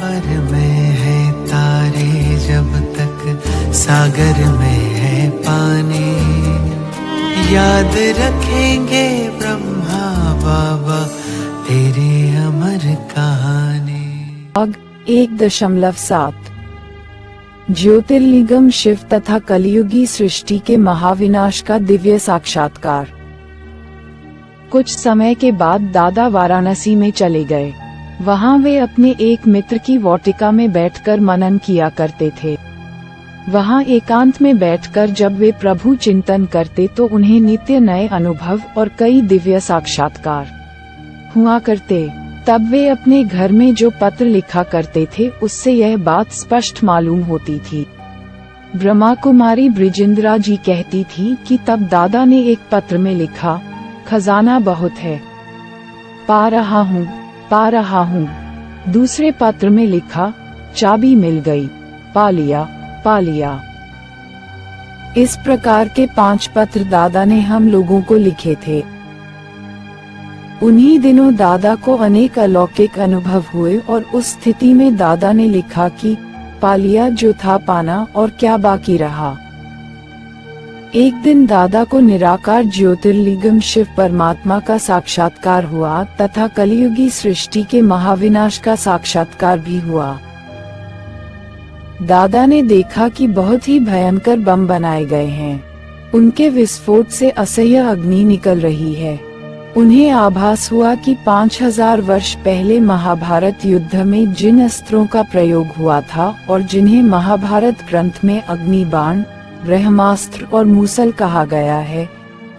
अंबर में है तारे, जब तक सागर में है पानी, याद रखेंगे ब्रह्मा बाबा तेरे अमर कहानी। 1.7 ज्योतिर्लिंगम शिव तथा कलियुगी सृष्टि के महाविनाश का दिव्य साक्षात्कार। कुछ समय के बाद दादा वाराणसी में चले गए। वहां वे अपने एक मित्र की वाटिका में बैठकर मनन किया करते थे। वहां एकांत में बैठकर जब वे प्रभु चिंतन करते तो उन्हें नित्य नए अनुभव और कई दिव्य साक्षात्कार हुआ करते। तब वे अपने घर में जो पत्र लिखा करते थे उससे यह बात स्पष्ट मालूम होती थी। ब्रह्मा कुमारी ब्रिजेंद्रा जी कहती थी कि तब दादा ने एक पत्र में लिखा, खजाना बहुत है, पा रहा हूँ। दूसरे पत्र में लिखा, चाबी मिल गई, पा लिया। इस प्रकार के 5 पत्र दादा ने हम लोगों को लिखे थे। उन्हीं दिनों दादा को अनेक अलौकिक अनुभव हुए और उस स्थिति में दादा ने लिखा कि पा लिया जो था पाना, और क्या बाकी रहा। एक दिन दादा को निराकार ज्योतिर्लिंगम शिव परमात्मा का साक्षात्कार हुआ तथा कलियुगी सृष्टि के महाविनाश का साक्षात्कार भी हुआ। दादा ने देखा कि बहुत ही भयंकर बम बनाए गए हैं। उनके विस्फोट से असह्य अग्नि निकल रही है। उन्हें आभास हुआ कि 5000 वर्ष पहले महाभारत युद्ध में जिन अस्त्रों का प्रयोग हुआ था और जिन्हें महाभारत ग्रंथ में अग्नि बाण, ब्रह्मास्त्र और मूसल कहा गया है,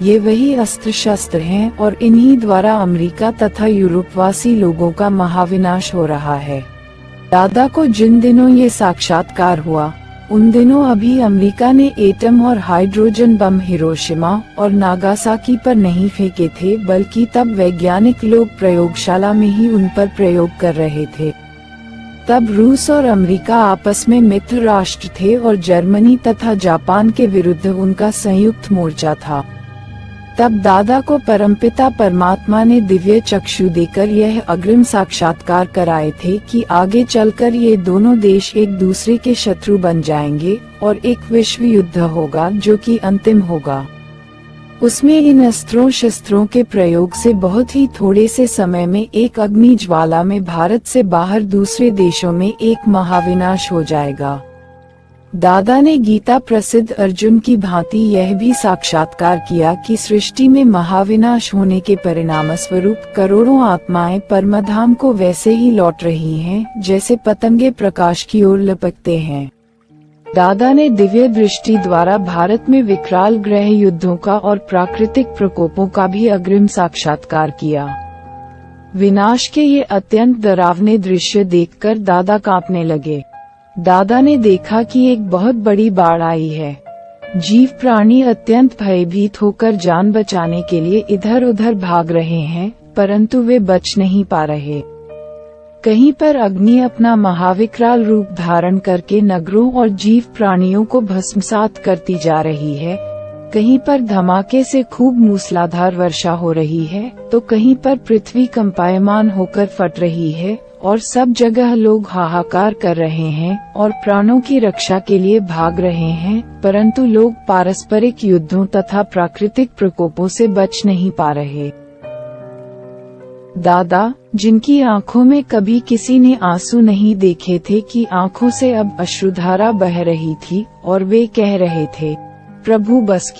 ये वही अस्त्र शस्त्र हैं और इन्हीं द्वारा अमेरिका तथा यूरोपवासी लोगों का महाविनाश हो रहा है। दादा को जिन दिनों ये साक्षात्कार हुआ उन दिनों अभी अमेरिका ने एटम और हाइड्रोजन बम हिरोशिमा और नागासाकी पर नहीं फेंके थे, बल्कि तब वैज्ञानिक लोग प्रयोगशाला में ही उन पर प्रयोग कर रहे थे। तब रूस और अमेरिका आपस में मित्र राष्ट्र थे और जर्मनी तथा जापान के विरुद्ध उनका संयुक्त मोर्चा था। तब दादा को परमपिता परमात्मा ने दिव्य चक्षु देकर यह अग्रिम साक्षात्कार कराए थे कि आगे चलकर ये दोनों देश एक दूसरे के शत्रु बन जाएंगे और एक विश्व युद्ध होगा जो कि अंतिम होगा। उसमें इन अस्त्रों शस्त्रों के प्रयोग से बहुत ही थोड़े से समय में एक अग्नि ज्वाला में भारत से बाहर दूसरे देशों में एक महाविनाश हो जाएगा। दादा ने गीता प्रसिद्ध अर्जुन की भांति यह भी साक्षात्कार किया कि सृष्टि में महाविनाश होने के परिणाम स्वरूप करोड़ों आत्माएं परमधाम को वैसे ही लौट रही हैं जैसे पतंगे प्रकाश की ओर लपकते हैं। दादा ने दिव्य दृष्टि द्वारा भारत में विकराल ग्रह युद्धों का और प्राकृतिक प्रकोपों का भी अग्रिम साक्षात्कार किया। विनाश के ये अत्यंत डरावने दृश्य देखकर दादा कांपने लगे। दादा ने देखा कि एक बहुत बड़ी बाढ़ आई है। जीव प्राणी अत्यंत भयभीत होकर जान बचाने के लिए इधर उधर भाग रहे हैं, परंतु वे बच नहीं पा रहे। कहीं पर अग्नि अपना महाविकराल रूप धारण करके नगरों और जीव प्राणियों को भस्मसात करती जा रही है। कहीं पर धमाके से खूब मूसलाधार वर्षा हो रही है तो कहीं पर पृथ्वी कंपायमान होकर फट रही है और सब जगह लोग हाहाकार कर रहे हैं और प्राणों की रक्षा के लिए भाग रहे हैं, परंतु लोग पारस्परिक युद्धों तथा प्राकृतिक प्रकोपों से बच नहीं पा रहे। दादा, जिनकी आंखों में कभी किसी ने आंसू नहीं देखे थे कि आंखों से अब अश्रुधारा बह रही थी और वे कह रहे थे, प्रभु बस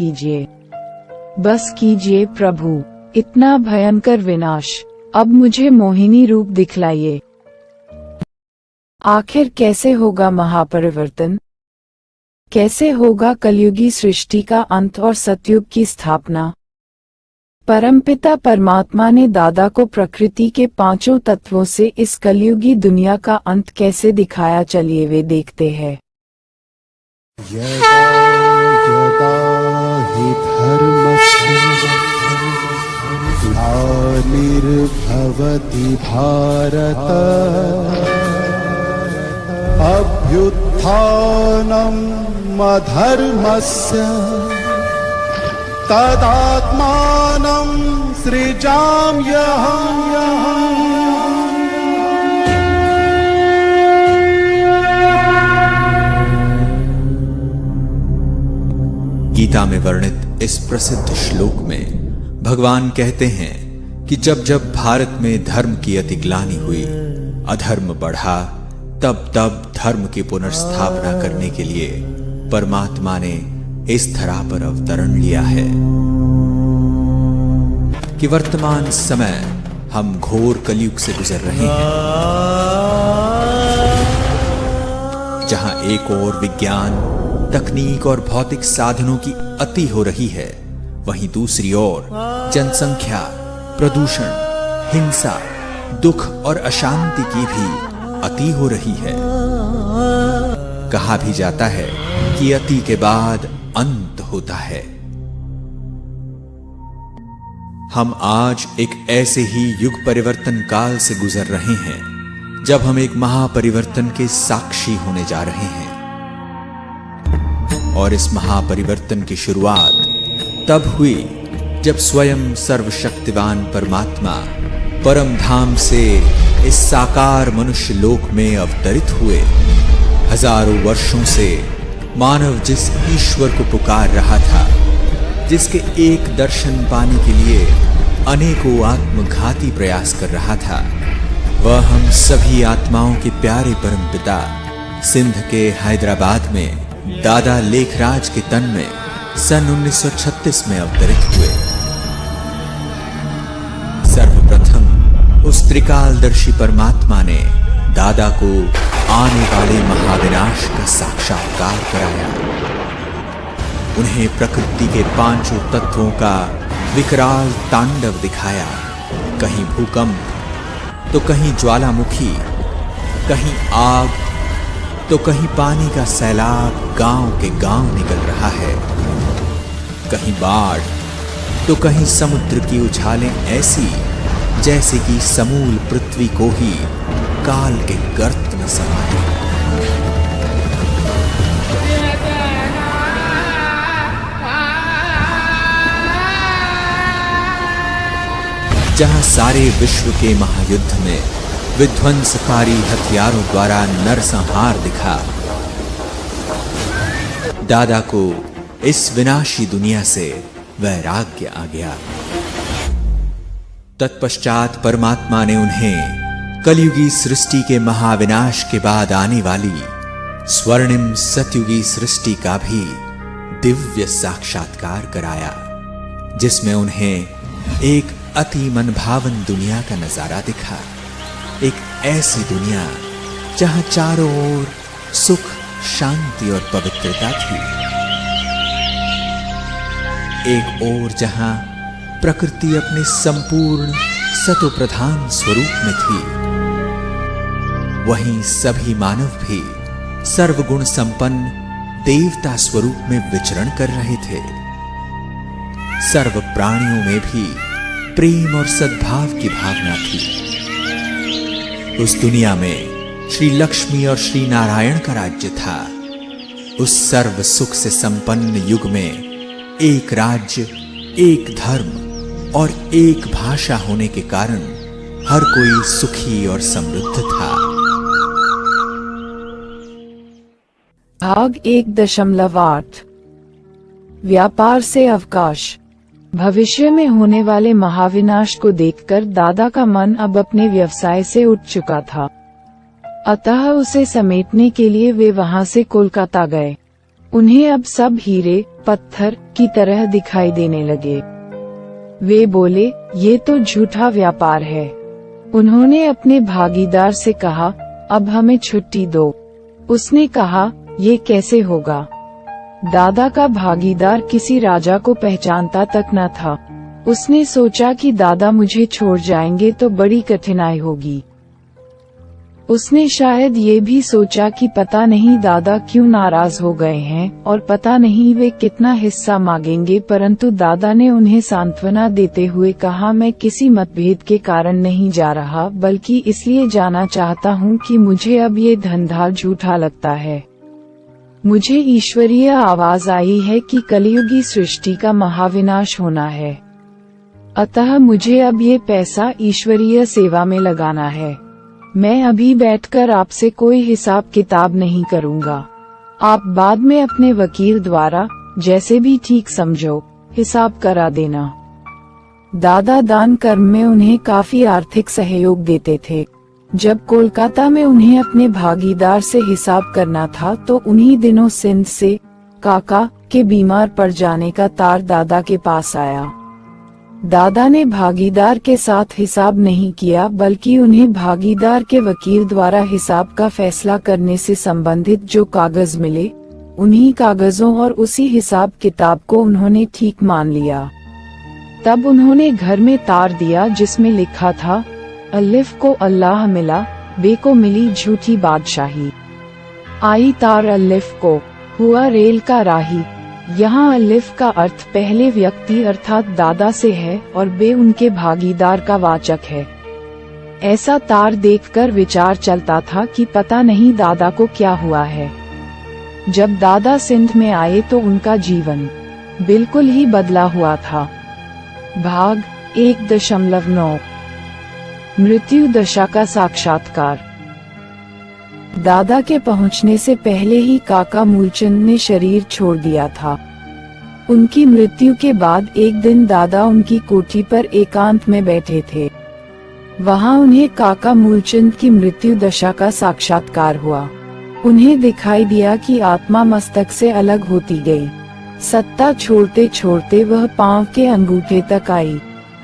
कीजिए प्रभु, इतना भयंकर विनाश, अब मुझे मोहिनी रूप दिखलाइए। आखिर कैसे होगा महापरिवर्तन? कैसे होगा कलयुगी सृष्टि का अंत और सतयुग की स्थापना? परमपिता परमात्मा ने दादा को प्रकृति के 5 तत्वों से इस कलयुगी दुनिया का अंत कैसे दिखाया, चलिए वे देखते हैं। यदा यदा हि धर्मस्य ग्लानिर्भवति भारत अभ्युत्थानम् अधर्मस्य तदात्मानं सृजाम्यहम्। गीता में वर्णित इस प्रसिद्ध श्लोक में भगवान कहते हैं कि जब जब भारत में धर्म की अतिग्लानि हुई, अधर्म बढ़ा, तब तब धर्म की पुनर्स्थापना करने के लिए परमात्मा ने इस धरा पर अवतरण लिया है कि वर्तमान समय हम घोर कलयुग से गुजर रहे हैं, जहां एक ओर विज्ञान, तकनीक और भौतिक साधनों की अति हो रही है, वहीं दूसरी ओर जनसंख्या, प्रदूषण, हिंसा, दुख और अशांति की भी अति हो रही है। कहा भी जाता है कि अति के बाद अंत होता है। हम आज एक ऐसे ही युग परिवर्तन काल से गुजर रहे हैं जब हम एक महापरिवर्तन के साक्षी होने जा रहे हैं। और इस महापरिवर्तन की शुरुआत तब हुई जब स्वयं सर्वशक्तिवान परमात्मा परम धाम से इस साकार मनुष्य लोक में अवतरित हुए। हजारों वर्षों से मानव जिस ईश्वर को पुकार रहा था, जिसके एक दर्शन पाने के लिए अनेकों आत्मघाती प्रयास कर रहा था, वह हम सभी आत्माओं के प्यारे परमपिता सिंध के हैदराबाद में दादा लेखराज के तन में सन 1936 में अवतरित हुए। सर्वप्रथम उस त्रिकालदर्शी परमात्मा ने दादा को आने वाले महाविनाश का साक्षात्कार कराया। उन्हें प्रकृति के पांचों तत्वों का विकराल तांडव दिखाया। कहीं भूकंप तो कहीं ज्वालामुखी, कहीं आग तो कहीं पानी का सैलाब गांव के गांव निकल रहा है, कहीं बाढ़ तो कहीं समुद्र की उछालें ऐसी जैसे कि समूल पृथ्वी को ही काल के गर्त में समाये। जहां सारे विश्व के महायुद्ध में विध्वंसकारी हथियारों द्वारा नरसंहार दिखा, दादा को इस विनाशी दुनिया से वैराग्य आ गया। तत्पश्चात परमात्मा ने उन्हें कलयुगी सृष्टि के महाविनाश के बाद आने वाली स्वर्णिम सतयुगी सृष्टि का भी दिव्य साक्षात्कार कराया, जिसमें उन्हें एक अति मनभावन दुनिया का नजारा दिखा। एक ऐसी दुनिया जहां चारों ओर सुख, शांति और पवित्रता थी। एक ओर जहां प्रकृति अपने संपूर्ण सतोप्रधान स्वरूप में थी, वहीं सभी मानव भी सर्वगुण संपन्न देवता स्वरूप में विचरण कर रहे थे। सर्व प्राणियों में भी प्रेम और सद्भाव की भावना थी। उस दुनिया में श्री लक्ष्मी और श्री नारायण का राज्य था। उस सर्व सुख से संपन्न युग में एक राज्य, एक धर्म और एक भाषा होने के कारण हर कोई सुखी और समृद्ध था। भाग 1.8 व्यापार से अवकाश। भविष्य में होने वाले महाविनाश को देखकर दादा का मन अब अपने व्यवसाय से उठ चुका था। अतः उसे समेटने के लिए वे वहां से कोलकाता गए। उन्हें अब सब हीरे पत्थर की तरह दिखाई देने लगे। वे बोले, ये तो झूठा व्यापार है। उन्होंने अपने भागीदार से कहा, अब हमें छुट्टी दो। उसने कहा, ये कैसे होगा? दादा का भागीदार किसी राजा को पहचानता तक न था। उसने सोचा कि दादा मुझे छोड़ जाएंगे तो बड़ी कठिनाई होगी। उसने शायद ये भी सोचा कि पता नहीं दादा क्यों नाराज हो गए हैं और पता नहीं वे कितना हिस्सा मांगेंगे, परंतु दादा ने उन्हें सांत्वना देते हुए कहा, मैं किसी मतभेद के कारण नहीं जा रहा, बल्कि इसलिए जाना चाहता हूँ कि मुझे अब ये धंधा झूठा लगता है। मुझे ईश्वरीय आवाज आई है कि कलियुगी सृष्टि का महाविनाश होना है, अतः मुझे अब ये पैसा ईश्वरीय सेवा में लगाना है। मैं अभी बैठकर आपसे कोई हिसाब किताब नहीं करूंगा। आप बाद में अपने वकील द्वारा जैसे भी ठीक समझो, हिसाब करा देना। दादा दान कर्म में उन्हें काफी आर्थिक सहयोग देते थे। जब कोलकाता में उन्हें अपने भागीदार से हिसाब करना था तो उन्हीं दिनों सिंध से काका के बीमार पड़ जाने का तार दादा के पास आया। दादा ने भागीदार के साथ हिसाब नहीं किया, बल्कि उन्हें भागीदार के वकील द्वारा हिसाब का फैसला करने से संबंधित जो कागज मिले, उन्हीं कागजों और उसी हिसाब किताब को उन्होंने ठीक मान लिया। तब उन्होंने घर में तार दिया जिसमें लिखा था, अलिफ को अल्लाह मिला, बे को मिली झूठी बादशाही। आई तार अलिफ को, हुआ रेल का राही। यहाँ अलिफ का अर्थ पहले व्यक्ति अर्थात दादा से है और बे उनके भागीदार का वाचक है। ऐसा तार देखकर विचार चलता था कि पता नहीं दादा को क्या हुआ है। जब दादा सिंध में आए तो उनका जीवन बिल्कुल ही बदला हुआ था। भाग 1.9 मृत्यु दशा का साक्षात्कार। दादा के पहुंचने से पहले ही काका मूलचंद ने शरीर छोड़ दिया था। उनकी मृत्यु के बाद एक दिन दादा उनकी कोठी पर एकांत में बैठे थे। वहां उन्हें काका मूलचंद की मृत्यु दशा का साक्षात्कार हुआ। उन्हें दिखाई दिया कि आत्मा मस्तक से अलग होती गई। सत्ता छोड़ते छोड़ते वह पांव के अंगूठे तक आई,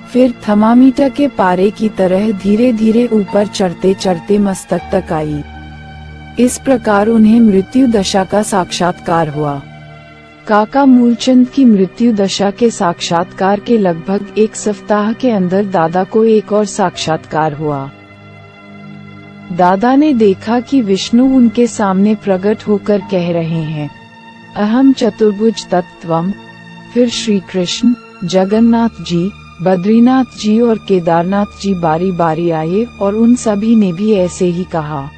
फिर थर्मामीटर के पारे की तरह धीरे धीरे ऊपर चढ़ते चढ़ते मस्तक तक आई। इस प्रकार उन्हें मृत्यु दशा का साक्षात्कार हुआ। काका मूलचंद की मृत्यु दशा के साक्षात्कार के लगभग एक सप्ताह के अंदर दादा को एक और साक्षात्कार हुआ। दादा ने देखा कि विष्णु उनके सामने प्रकट होकर कह रहे हैं, अहम चतुर्भुज तत्त्वम। फिर श्री कृष्ण, जगन्नाथ जी, बद्रीनाथ जी और केदारनाथ जी बारी बारी आए और उन सभी ने भी ऐसे ही कहा।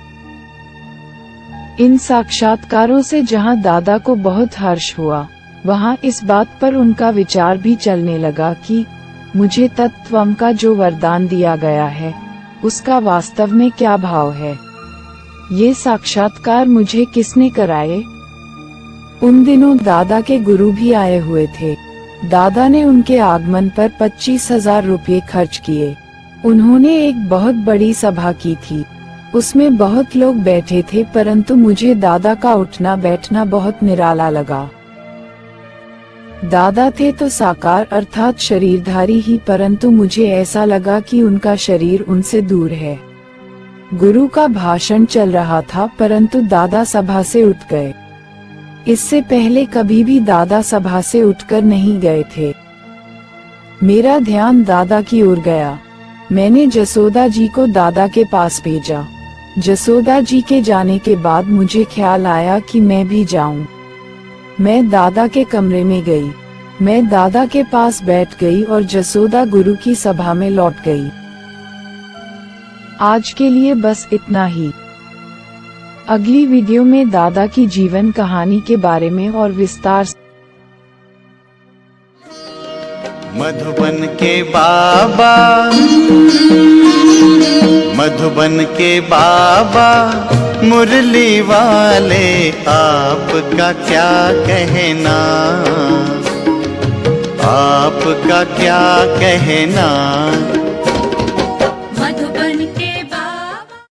इन साक्षात्कारों से जहां दादा को बहुत हर्ष हुआ, वहां इस बात पर उनका विचार भी चलने लगा कि मुझे तत्त्वम का जो वरदान दिया गया है, उसका वास्तव में क्या भाव है। ये साक्षात्कार मुझे किसने कराए? उन दिनों दादा के गुरु भी आए हुए थे। दादा ने उनके आगमन पर 25,000 रुपये खर्च किए। उन्होंने एक बहुत बड़ी सभा की थी। उसमें बहुत लोग बैठे थे, परंतु मुझे दादा का उठना बैठना बहुत निराला लगा। दादा थे तो साकार अर्थात शरीरधारी ही, परंतु मुझे ऐसा लगा कि उनका शरीर उनसे दूर है। गुरु का भाषण चल रहा था, परंतु दादा सभा से उठ गए। इससे पहले कभी भी दादा सभा से उठकर नहीं गए थे। मेरा ध्यान दादा की ओर गया। मैंने जसोदा जी को दादा के पास भेजा। जसोदा जी के जाने के बाद मुझे ख्याल आया कि मैं भी जाऊं। मैं दादा के कमरे में गई। मैं दादा के पास बैठ गई और जसोदा गुरु की सभा में लौट गई। आज के लिए बस इतना ही। अगली वीडियो में दादा की जीवन कहानी के बारे में और विस्तार से। मधुबन के बाबा, मधुबन के बाबा मुरली वाले, आपका क्या कहना, आपका क्या कहना।